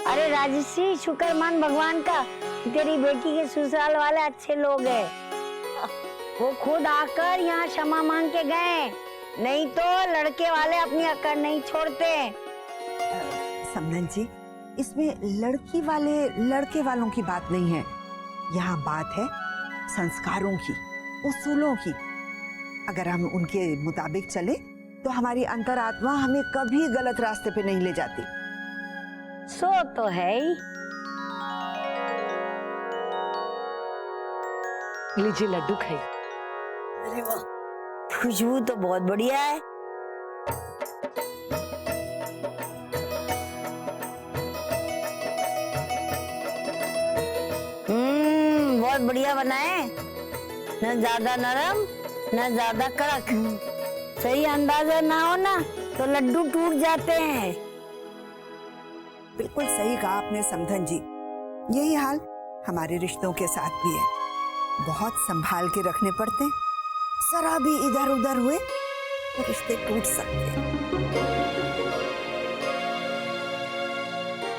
अरे राजश्री, शुक्र मान भगवान का, तेरी बेटी के ससुराल वाले अच्छे लोग हैं। वो खुद आकर यहाँ क्षमा मांग के गए, नहीं तो लड़के वाले अपनी अकड़ नहीं छोड़ते। समधन जी, इसमें लड़की वाले लड़के वालों की बात नहीं है, यहाँ बात है संस्कारों की, उसूलों की। अगर हम उनके मुताबिक चले तो हमारी अंतरात्मा हमें कभी गलत रास्ते पे नहीं ले जाती। सो तो है ही। लीजिए लड्डू खाइए। अरे वाह, खुशबू तो बहुत बढ़िया है। बहुत बढ़िया बना है, न ज्यादा नरम न ज्यादा कड़क। सही अंदाजा ना हो ना तो लड्डू टूट जाते हैं। बिल्कुल सही कहा आपने समधन जी, यही हाल हमारे रिश्तों के साथ भी है। बहुत संभाल के रखने पड़ते हैं, जरा भी इधर उधर हुए तो रिश्ते टूट सकते हैं।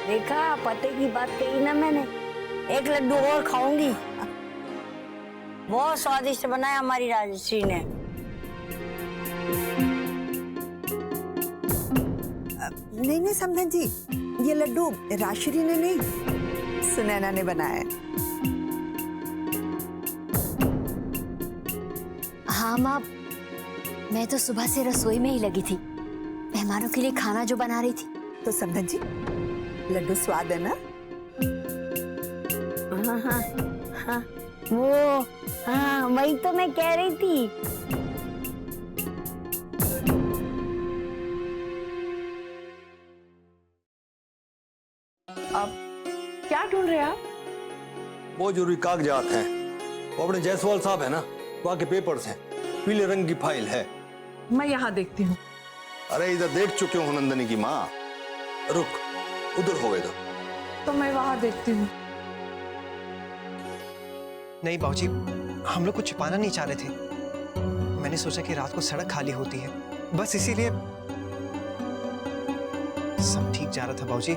देखा, पते की बात कही ना मैंने। एक लड्डू और खाऊंगी। बहुत स्वादिष्ट बनाया हमारी राजश्री ने। नहीं नहीं समधन जी, ये लड्डू राजश्री ने नहीं, सुनैना ने बनाया है। हाँ माँ, मैं तो सुबह से रसोई में ही लगी थी, मेहमानों के लिए खाना जो बना रही थी। तो समधन जी, लड्डू स्वाद है ना? हाँ हाँ हाँ, वो हाँ, वही तो मैं कह रही थी। अब क्या ढूंढ रहे हैं आप? बहुत जरूरी कागजात हैं। वो अपने जायसवाल साहब है ना, वहाँ के पेपर्स हैं, पीले रंग की फाइल है। मैं यहाँ देखती हूँ। अरे इधर देख चुके हो नंदनी की माँ। रुक, उधर होएगा। तो मैं वहाँ देखती हूँ। नहीं बाबूजी, हम लोग कुछ छिपाना नहीं चाह रहे थे। मैंने सोचा कि रात को सड़क खाली होती है, बस इसीलिए सब ठीक जा रहा था। बाबूजी,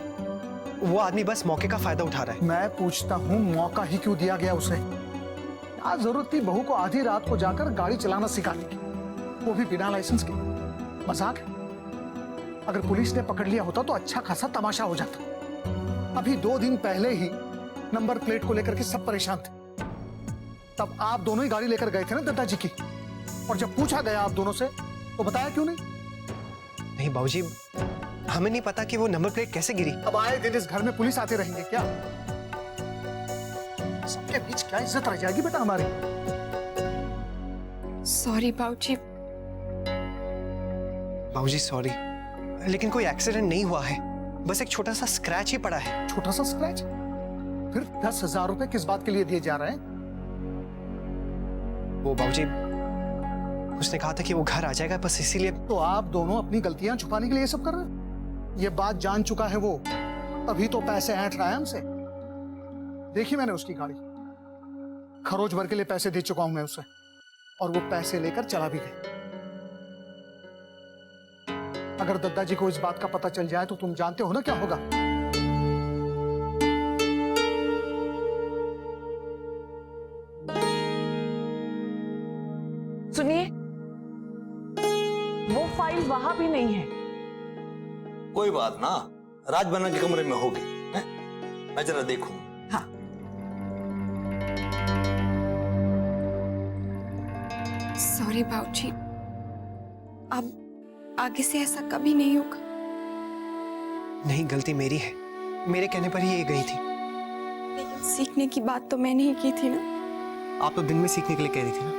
वो आदमी बस मौके का फायदा उठा रहा है। मैं पूछता हूँ, मौका ही क्यों दिया गया उसे? आज जरूरत थी बहू को आधी रात को जाकर गाड़ी चलाना सिखाने की, वो भी बिना लाइसेंस के। मजाक है? अगर पुलिस ने पकड़ लिया होता तो अच्छा खासा तमाशा हो जाता। अभी 2 दिन पहले ही नंबर प्लेट को लेकर के सब परेशान थे। तब आप दोनों ही गाड़ी लेकर गए थे ना दत्ता जी की, और जब पूछा गया आप दोनों से तो बताया क्यों नहीं? नहीं बाबूजी, हमें नहीं पता कि वो नंबर प्लेट कैसे गिरी। अब आए दिन इस घर में पुलिस आते रहेंगे क्या? सबके बीच क्या इज्जत रह जाएगी बेटा हमारी? सॉरी बाबूजी। बाबूजी सॉरी, लेकिन कोई एक्सीडेंट नहीं हुआ है, बस एक छोटा सा स्क्रैच ही पड़ा है। छोटा सा स्क्रैच? फिर 10,000 रुपए किस बात के लिए दिए जा रहे हैं? वो बाबूजी, उसने कहा था कि वो घर आ जाएगा, बस इसीलिए। तो आप दोनों अपनी गलतियां छुपाने के लिए ये सब कर रहे हैं? ये बात जान चुका है वो, तभी तो पैसे ऐंठ रहा है हमसे। देखी मैंने उसकी गाड़ी, खरोच भर के लिए पैसे दे चुका हूं मैं उसे, और वो पैसे लेकर चला भी गया। अगर दद्दा जी को इस बात का पता चल जाए तो तुम जानते हो ना क्या होगा। सुनिए, वो फाइल वहां भी नहीं है। कोई बात ना, राजबना के कमरे में होगी। मैं जरा देखूं। हाँ, सॉरी बाबूजी, अब आगे से ऐसा कभी नहीं होगा। नहीं, गलती मेरी है, मेरे कहने पर ही ये गई थी। लेकिन सीखने की बात तो मैंने ही की थी ना। आप तो दिन में सीखने के लिए कह रही थी ना,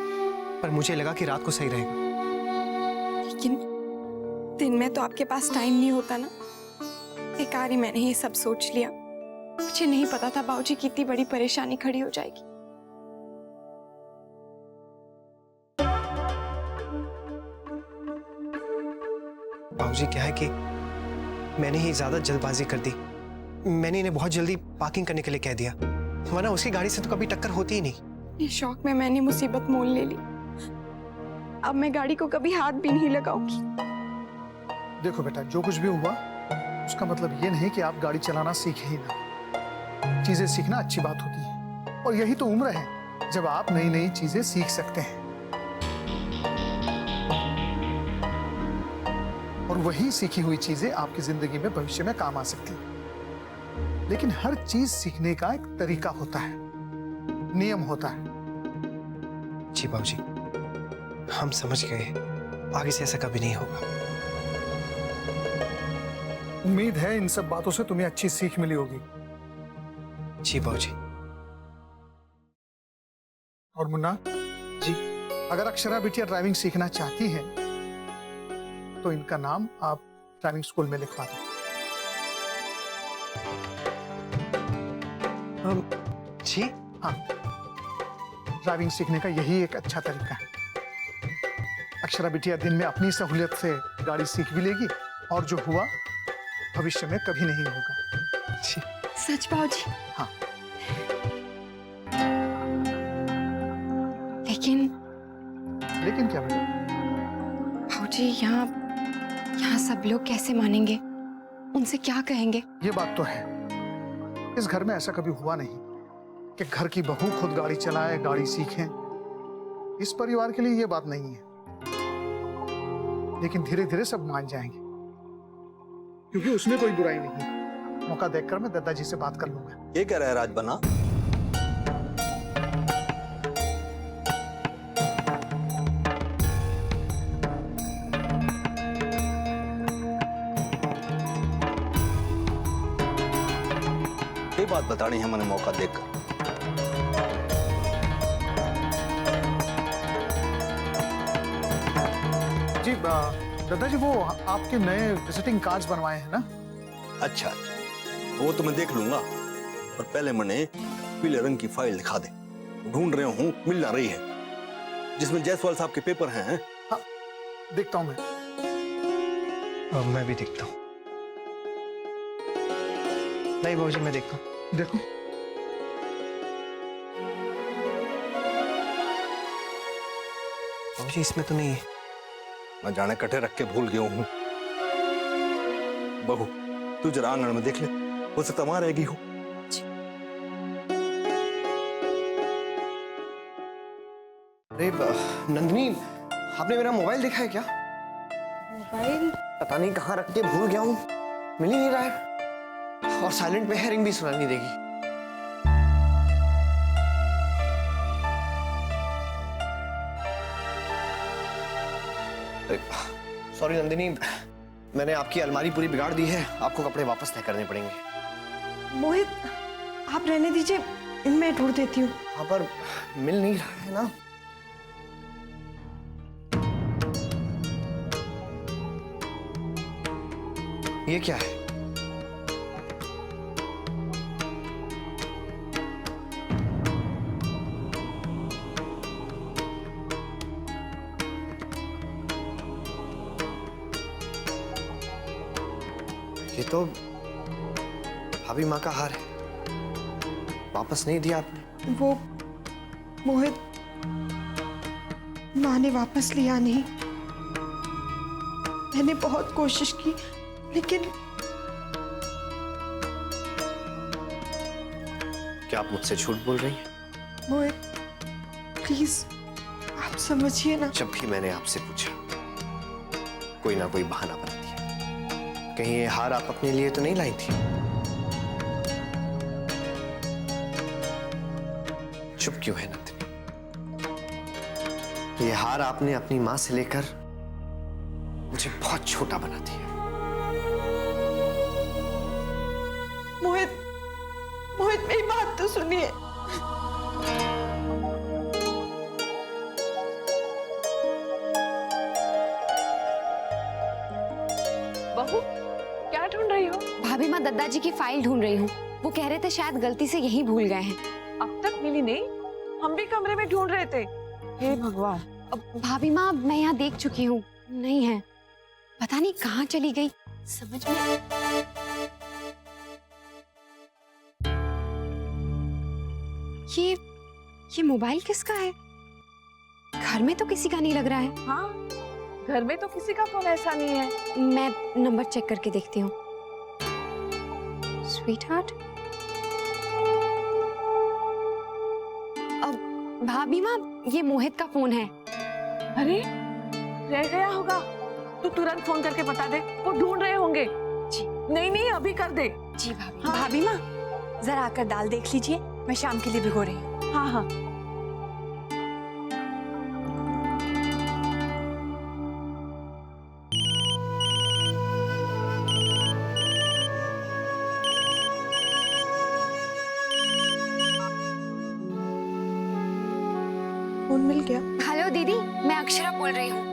पर मुझे लगा कि रात को सही रहेगा। लेकिन दिन में तो आपके पास टाइम नहीं होता ना, बेकार ही मैंने ये सब सोच लिया। मुझे नहीं पता था बाबूजी की इतनी बड़ी परेशानी खड़ी हो जाएगी। बाबूजी क्या है कि मैंने ही ज्यादा जल्दबाजी कर दी। मैंने इन्हें बहुत जल्दी पार्किंग करने के लिए कह दिया, वरना उसकी गाड़ी से तो कभी टक्कर होती ही नहीं। इस शौक में मैंने मुसीबत मोल ले ली। अब मैं गाड़ी को कभी हाथ भी नहीं लगाऊंगी। देखो बेटा, जो कुछ भी हुआ उसका मतलब ये नहीं कि आप गाड़ी चलाना सीखे ही ना। चीजें सीखना अच्छी बात होती है और यही तो उम्र है जब आप नई नई चीजें सीख सकते हैं और वही सीखी हुई चीजें आपकी जिंदगी में भविष्य में काम आ सकती है। लेकिन हर चीज सीखने का एक तरीका होता है, नियम होता है। जी बाबूजी, हम समझ गए, आगे से ऐसा कभी नहीं होगा। उम्मीद है इन सब बातों से तुम्हें अच्छी सीख मिली होगी। जी बाबूजी। और मुन्ना जी। अगर अक्षरा बिटिया ड्राइविंग सीखना चाहती है तो इनका नाम आप ड्राइविंग स्कूल में लिखवा दो। जी हाँ, ड्राइविंग सीखने का यही एक अच्छा तरीका है। अक्षरा बिटिया दिन में अपनी सहूलियत से गाड़ी सीख भी लेगी और जो हुआ भविष्य में कभी नहीं होगा। जी। सच बाबूजी? हाँ। लेकिन क्या बेटा? बाबूजी, यहाँ सब लोग कैसे मानेंगे? उनसे क्या कहेंगे? ये बात तो है, इस घर में ऐसा कभी हुआ नहीं कि घर की बहू खुद गाड़ी चलाए, गाड़ी सीखे। इस परिवार के लिए ये बात नहीं है, लेकिन धीरे धीरे सब मान जाएंगे क्योंकि उसमें कोई बुराई नहीं। मौका देखकर मैं दादाजी से बात कर लूंगा। ये कह रहा है राजबना? ये बात बतानी है मैंने मौका देखकर। जी दादाजी, वो आपके नए विजिटिंग कार्ड्स बनवाए हैं ना? अच्छा अच्छा, वो तो मैं देख लूंगा, पर पहले मैंने पीले रंग की फाइल दिखा दे। ढूंढ रहे हूँ, मिल ना रही है, जिसमें जायसवाल साहब के पेपर हैं। हाँ, देखता हूँ मैं। मैं भी देखता हूँ। नहीं बाबूजी, मैं देखता हूँ। देखो। बाबूजी, इसमें तो नहीं है। मैं जाने कटे रख के भूल गया हूँ। बहू, तू जरा आंगन में देख ले, हो सकता वहां रहेगी हो। अरे नंदिनी, आपने मेरा मोबाइल देखा है क्या? मोबाइल? पता नहीं कहाँ रख के भूल गया हूँ, मिल ही नहीं रहा है और साइलेंट पे है, रिंग भी सुना नहीं देगी। सॉरी नंदिनी, मैंने आपकी अलमारी पूरी बिगाड़ दी है, आपको कपड़े वापस तय करने पड़ेंगे। मोहित, आप रहने दीजिए, इनमें ढूंढ देती हूँ। हाँ, पर मिल नहीं रहा है ना। ये क्या है? ये तो भाभी माँ का हार है, वापस नहीं दिया आपने। वो मोहित, माँ ने वापस लिया नहीं। मैंने बहुत कोशिश की, लेकिन क्या आप मुझसे झूठ बोल रही हैं? मोहित, प्लीज आप समझिए ना। जब भी मैंने आपसे पूछा, कोई ना कोई बहाना बनाती है। कहीं ये हार आप अपने लिए तो नहीं लाई थी? चुप क्यों है नंदिनी? ये हार आपने अपनी मां से लेकर मुझे बहुत छोटा बना दिया। मोहित, मोहित मेरी बात तो सुनिए। बहू, क्या ढूंढ रही हो? भाभी माँ दादाजी की फाइल ढूंढ रही हूँ। वो कह रहे थे शायद गलती से यही भूल गए हैं। अब तक मिली नहीं? हम भी कमरे में ढूंढ रहे थे। हे भगवान। अब भाभी माँ, मैं यहाँ देख चुकी हूँ, नहीं है। पता नहीं कहाँ चली गई, समझ में। ये मोबाइल किसका है? घर में तो किसी का नहीं लग रहा है। हाँ, घर में तो किसी का फोन ऐसा नहीं है। मैं नंबर चेक करके देखती हूँ। स्वीटहार्ट। अब भाभी माँ, ये मोहित का फोन है। अरे रह गया होगा तो तुरंत फोन करके बता दे, वो ढूंढ रहे होंगे। जी। नहीं नहीं अभी कर दे। जी भाभी। हाँ। भाभी माँ, जरा आकर दाल देख लीजिए, मैं शाम के लिए भिगो रही हूँ। हाँ हाँ। फोन मिल गया। हेलो दीदी, मैं अक्षरा बोल रही हूँ।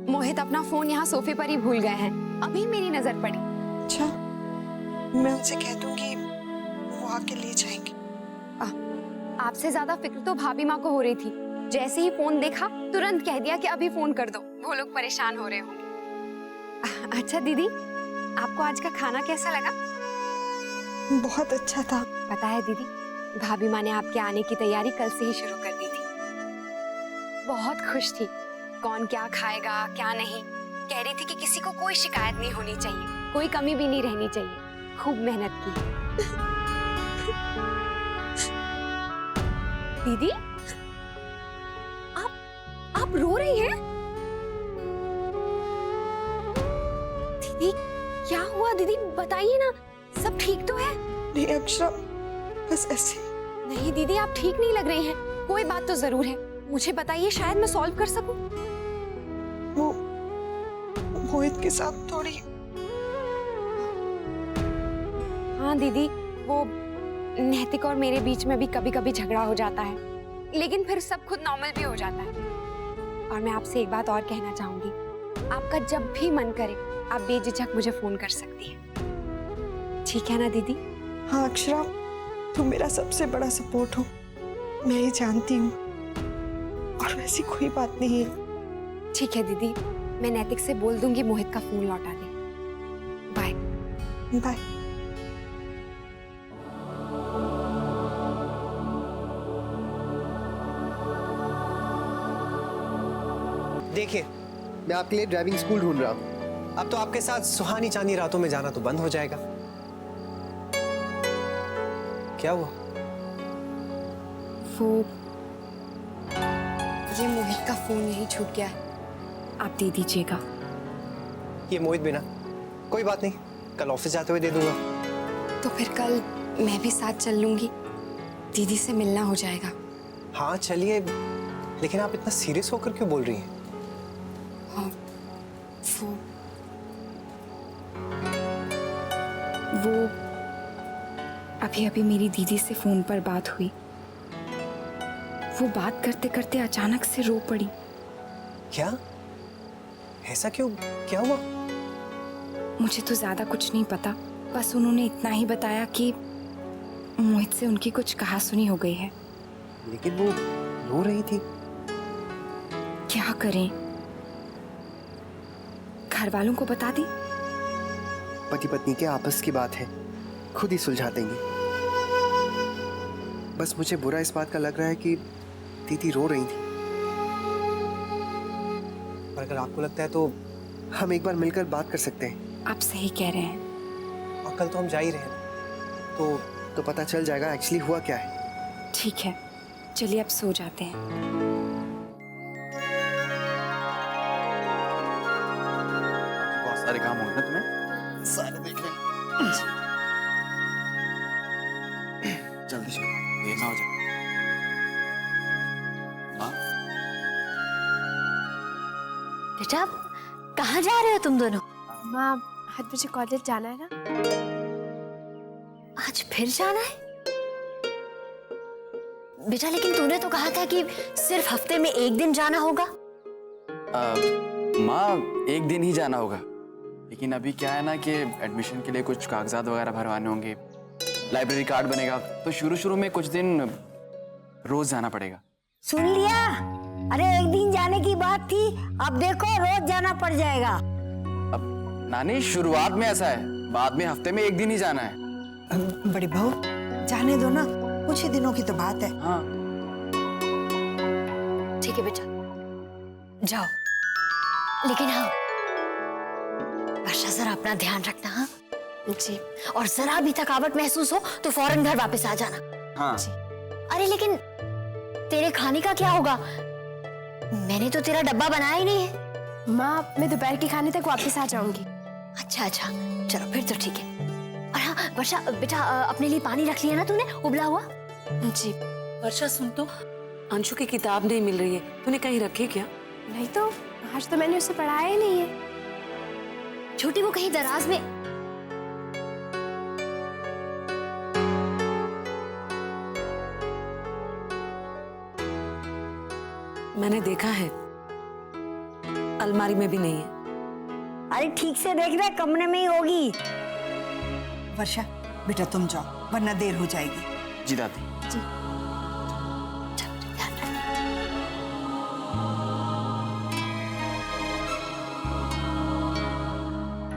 मोहित अपना फोन यहाँ सोफे पर ही भूल गए हैं, अभी मेरी नजर पड़ी। अच्छा, मैं उनसे कह दूंगी, वो आके ले जाएंगे। आपसे ज्यादा फिक्र तो भाभी माँ को हो रही थी। जैसे ही फोन देखा तुरंत कह दिया कि अभी फोन कर दो, वो लोग परेशान हो रहे होंगे। अच्छा दीदी, आपको आज का खाना कैसा लगा? बहुत अच्छा था। पता है दीदी, भाभी माँ ने आपके आने की तैयारी कल से ही शुरू कर दी थी। बहुत खुश थी, कौन क्या खाएगा क्या नहीं। कह रही थी कि किसी को कोई शिकायत नहीं होनी चाहिए, कोई कमी भी नहीं रहनी चाहिए। खूब मेहनत की। दीदी, आप रो रही हैं? दीदी क्या हुआ? दीदी बताइए ना, सब ठीक तो है? नहीं अक्षरा, बस ऐसे। नहीं दीदी, आप ठीक नहीं लग रही हैं। कोई बात तो जरूर है, मुझे बताइए, शायद मैं सॉल्व कर सकूं। वो मोहित के साथ थोड़ी। हाँ दीदी, वो नैतिक और मेरे बीच में भी कभी कभी झगड़ा हो जाता है, लेकिन फिर सब खुद नॉर्मल भी हो जाता है। और मैं आपसे एक बात और कहना चाहूंगी, आपका जब भी मन करे आप बेझिझक मुझे फोन कर सकती हैं। ठीक है ना दीदी? हाँ अक्षरा, तुम मेरा सबसे बड़ा सपोर्ट हो, मैं ये जानती हूँ। और वैसी कोई बात नहीं है। ठीक है दीदी, मैं नैतिक से बोल दूंगी मोहित का फोन लौटा दे। बाय। बाय। देखिए, मैं आपके लिए ड्राइविंग स्कूल ढूंढ रहा हूँ। अब तो आपके साथ सुहानी चांदी रातों में जाना तो बंद हो जाएगा। क्या हुआ? वो ये मोहित का फोन यही छूट गया है, आप दे दीजिएगा। ये मोहित बिना? कोई बात नहीं, कल ऑफिस जाते हुए दे दूंगा। तो फिर कल मैं भी साथ चल लूंगी, दीदी से मिलना हो जाएगा। हाँ चलिए, लेकिन आप इतना सीरियस होकर क्यों बोल रही हैं? हाँ, वो अभी अभी मेरी दीदी से फोन पर बात हुई। वो बात करते करते अचानक से रो पड़ी। क्या? ऐसा क्यों? क्या हुआ? मुझे तो ज्यादा कुछ नहीं पता, बस उन्होंने इतना ही बताया कि मोहित से उनकी कुछ कहासुनी हो गई है। लेकिन वो रो रही थी। क्या करें, घर वालों को बता दी? पति पत्नी के आपस की बात है, खुद ही सुलझा देंगे। बस मुझे बुरा इस बात का लग रहा है कि दीदी रो रही थी। और अगर आपको लगता है तो हम एक बार मिलकर बात कर सकते हैं। आप सही कह रहे हैं। और कल तो हम जा ही रहे हैं, तो पता चल जाएगा एक्चुअली हुआ क्या है। ठीक है, चलिए अब सो जाते हैं। बहुत सारे काम होंगे ना तुम्हें, सारे देख लेंगे। जल्दी चलो, देर ना हो जाए। माँ, बेटा कहाँ जा रहे हो तुम दोनों? माँ, आज मुझे कॉलेज जाना है ना। आज फिर जाना है? बेटा लेकिन तूने तो कहा था कि सिर्फ हफ्ते में एक दिन जाना होगा। माँ, एक दिन ही जाना होगा, लेकिन अभी क्या है ना कि एडमिशन के लिए कुछ कागजात वगैरह भरवाने होंगे, लाइब्रेरी कार्ड बनेगा, तो शुरू में कुछ दिन रोज जाना पड़ेगा। सुन लिया? अरे एक दिन जाने की बात थी, अब देखो रोज जाना पड़ जाएगा। अब नानी, शुरुआत में ऐसा है, बाद में हफ्ते में एक दिन ही जाना है। बड़ी बहू, जाने दो ना, कुछ ही दिनों की तो बात है। हाँ ठीक है बेटा, जाओ। लेकिन हाँ वर्षा, जरा अपना ध्यान रखना। हाँ, जी। और जरा भी थकावट महसूस हो तो फौरन घर वापस आ जाना। हाँ। अरे लेकिन तेरे खाने का क्या होगा? मैंने तो तेरा डब्बा बनाया ही नहीं है। माँ, मैं दोपहर के खाने तक वापस आ जाऊंगी। अच्छा अच्छा, चलो फिर तो ठीक है। और हाँ वर्षा बेटा, अपने लिए पानी रख लिया ना तूने, उबला हुआ? जी। वर्षा सुन तो, अंशु की किताब नहीं मिल रही है, तूने कहीं रखी क्या? नहीं तो, आज तो मैंने उसे पढ़ाया ही नहीं है। छोटी वो कहीं दराज में। मैंने देखा है, अलमारी में भी नहीं है। अरे ठीक से देख रहे, कमरे में ही होगी। वर्षा बेटा तुम जाओ वरना देर हो जाएगी। जी दादी।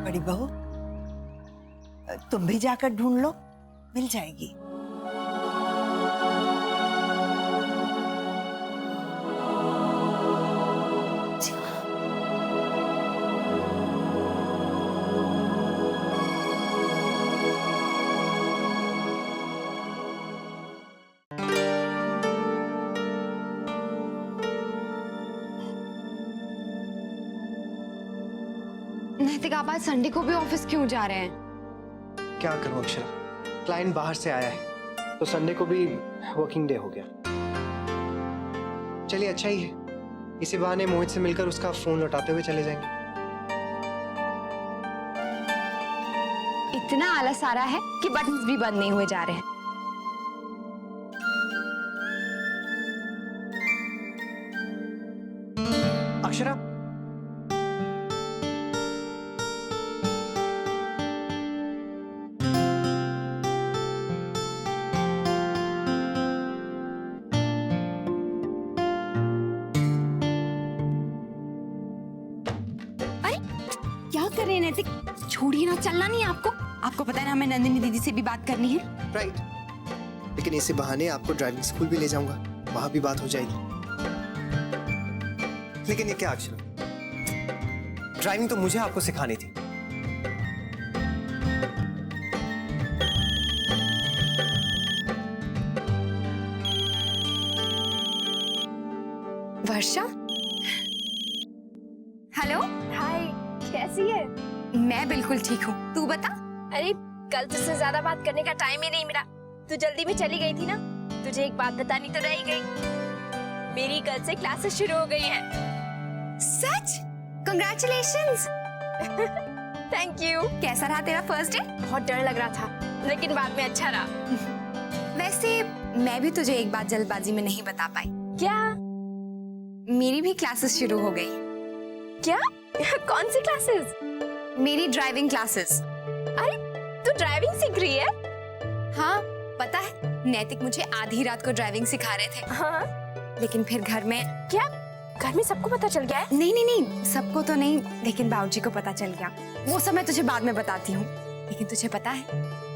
बड़ी बहू, तुम भी जाकर ढूंढ लो, मिल जाएगी। नैतिक, आप आज संडे को भी ऑफिस क्यों जा रहे हैं? क्या करूं अक्षरा, क्लाइंट बाहर से आया है तो संडे को भी वर्किंग डे हो गया। चलिए अच्छा ही है, इसी बहाने मोहित से मिलकर उसका फोन लौटाते हुए चले जाएंगे। इतना आलस आ रहा है कि बटन्स भी बंद नहीं हुए जा रहे हैं। अक्षरा, क्या कर रहे हैं नैतिक? छोड़िए ना, चलना नहीं है आपको? आपको पता है ना हमें नंदिनी दीदी से भी बात करनी है। राइट, लेकिन इसी बहाने आपको ड्राइविंग स्कूल भी ले जाऊंगा, वहां भी बात हो जाएगी। लेकिन ये क्या अक्षरा, ड्राइविंग तो मुझे आपको सिखानी थी। वर्षा, हेलो। हाय, कैसी है? मैं बिल्कुल ठीक हूँ, तू बता। अरे कल तुझसे ज्यादा बात करने का टाइम ही नहीं मिला, तू जल्दी में चली गई थी ना। तुझे एक बात बतानी तो रह गई, मेरी कल से क्लासेस शुरू हो गई हैं। सच? कांग्रेचुलेशंस। Thank you. कैसा रहा तेरा फर्स्ट डे? बहुत डर लग रहा था, लेकिन बाद में अच्छा रहा। वैसे मैं भी तुझे एक बात जल्दबाजी में नहीं बता पाई। क्या? मेरी भी क्लासेस शुरू हो गई। क्या? कौन सी क्लासेस? मेरी ड्राइविंग क्लासेस। अरे तू ड्राइविंग सीख रही है? हाँ, पता है नैतिक मुझे आधी रात को ड्राइविंग सिखा रहे थे। हाँ। लेकिन फिर घर में। क्या घर में सबको पता चल गया है? नहीं नहीं नहीं, सबको तो नहीं, लेकिन बाबूजी को पता चल गया। वो सब मैं तुझे बाद में बताती हूँ। लेकिन तुझे पता है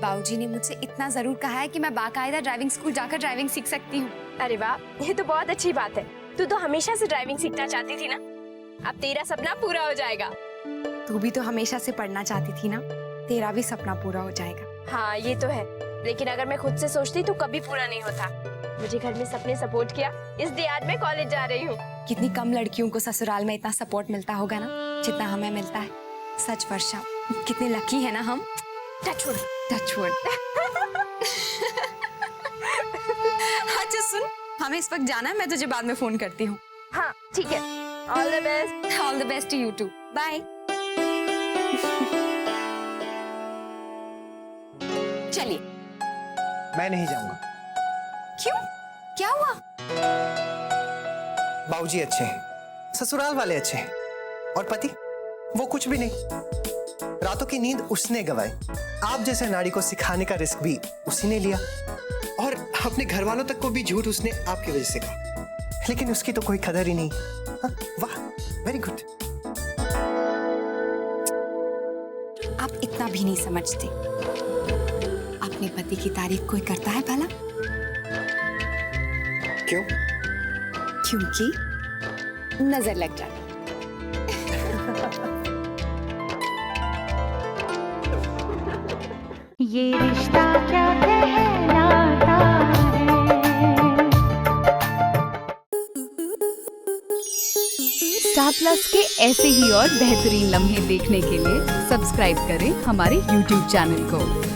बाबूजी ने मुझसे इतना जरूर कहा है कि मैं बाकायदा ड्राइविंग स्कूल जाकर ड्राइविंग सीख सकती हूँ। अरे वाह, ये तो बहुत अच्छी बात है। तू तो हमेशा से ड्राइविंग सीखना चाहती थी ना, अब तेरा सपना पूरा हो जाएगा। तू भी तो हमेशा से पढ़ना चाहती थी ना, तेरा भी सपना पूरा हो जाएगा। हाँ ये तो है, लेकिन अगर मैं खुद से सोचती तो कभी पूरा नहीं होता। मुझे घर में सबने सपोर्ट किया, इसलिए आज मैं कॉलेज जा रही हूँ। कितनी कम लड़कियों को ससुराल में इतना सपोर्ट मिलता होगा ना, जितना हमें मिलता है। सच वर्षा, कितने लकी है ना हम। टचवुड। टचवुड। अच्छा सुन, हमें इस वक्त जाना है, मैं तुझे बाद में फोन करती हूँ। हाँ ठीक है, all the best. All the best to you too, bye. चलिए। मैं नहीं जाऊंगा। क्यों? क्या हुआ? बाबूजी अच्छे हैं, ससुराल वाले अच्छे हैं, और पति वो कुछ भी नहीं। रातों की नींद उसने गंवाई, आप जैसे नारी को सिखाने का रिस्क भी उसी ने लिया, और अपने घर वालों तक को भी झूठ उसने आपकी वजह से कहा, लेकिन उसकी तो कोई कदर ही नहीं। हाँ, वाह, वेरी गुड। आप इतना भी नहीं समझते, अपने पति की तारीफ कोई करता है भला? क्यों? क्योंकि नजर लग जाती। ये रिश्ता क्या कहलाता है। स्टार प्लस के ऐसे ही और बेहतरीन लम्हे देखने के लिए सब्सक्राइब करें हमारे YouTube चैनल को।